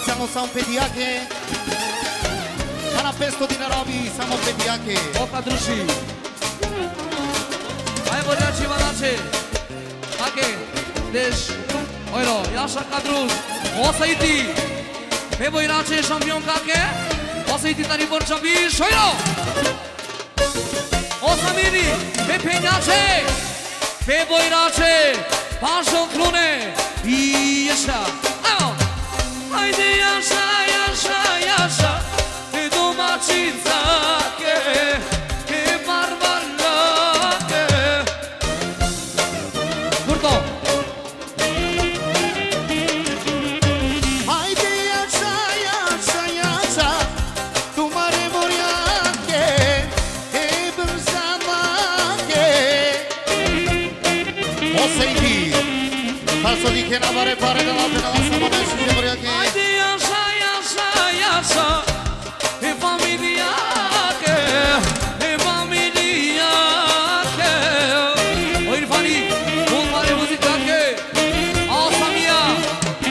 Siamo San Pediache. Ana pesto din Arabii, San Pediache. O Cadruși. Hai băreaci, mănace. Hache. Deci, oiro, ia așa Cadrul. O să iti. Pe băirace, șampion Cache. O să iti tari borciabi. Șoiro. O să miri. Pe peñace. Pe băirace. Pașo Crune. Ieșa. Haide, așa, așa, așa. E domaćica, ke barbarake. Curto. Haide, așa, așa, așa. Tu mare moriake. E brzamake. O să-i di. Falso di che navare pare de la pena la samonesi de moriake. Haide, așa, așa, așa. E familia che, e familia che. O Irfani, un mare muzica che. O Samia,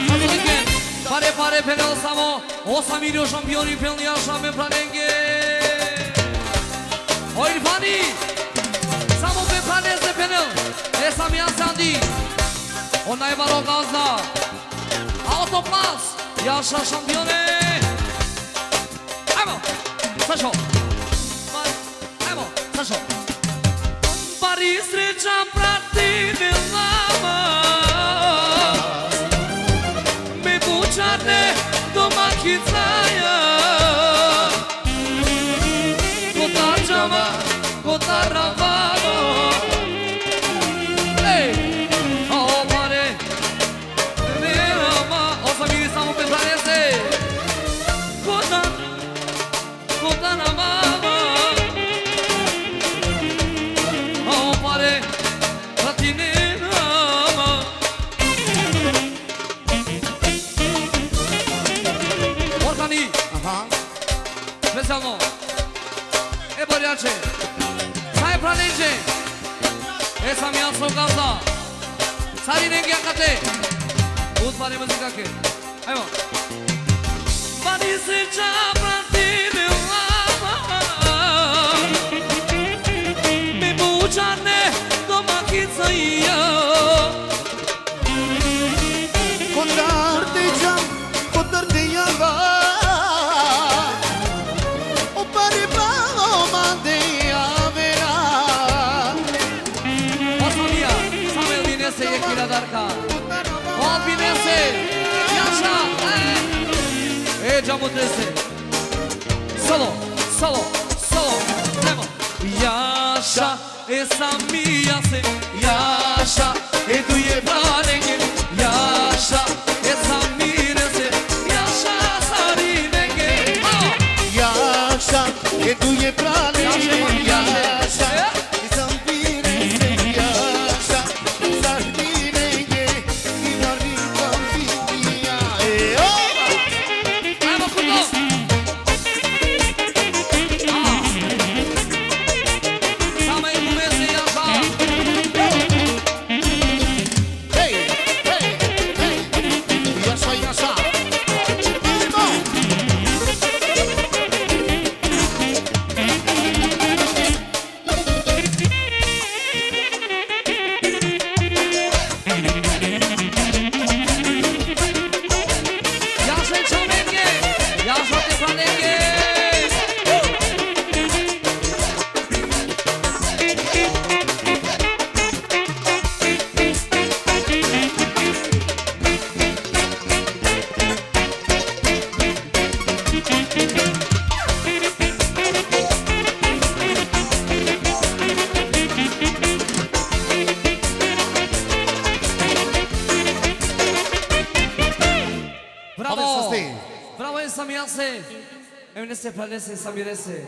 Samia, pare pe o Samo, o Samilio șampioni pe lia șame planenge. O Irfani, Samo pe planeze pe el, e Samia Sandi. O Naivaro Gaza, Autoplas, ia așa șampione. Sasho, Sasho. Paris trecea pratine mama. Me buciane domachițaia. Cotarjama, cotaravano. Hey, o mare, mama, o să mi Samo pe planeze. Cotana mama, o pare la tine mama. Orcani, veselno, e băriace, sai planege, e Samia Sogaza, Sarine Ghiacate, uz pare muzica che, hai mă. Bani se ceapra tine mama. Me buciane domachița ia. Cotar de iava. O pare paloma de avera. O Samia, Samuel Binese e Chila Darca. O Binese, e așa, e geamutese. Solo, solo, solo, nemo. E așa, e Samia se, e așa, e tu e planenge. E așa, e Samire se, e așa, Sarinenge. E așa, e tu e planenge. E așa, e Sampire se, e așa, Sarinenge. E arriva via, e ora. Hai mă, Curto! Samei Bumese e așa. Hey, hey, hey. E așa, e așa. Ia așa e Ciomenge, ia așa te planenge. Bravo! Vamos, Sasti. Bravo, Samiase! E unde se planese, Samirese?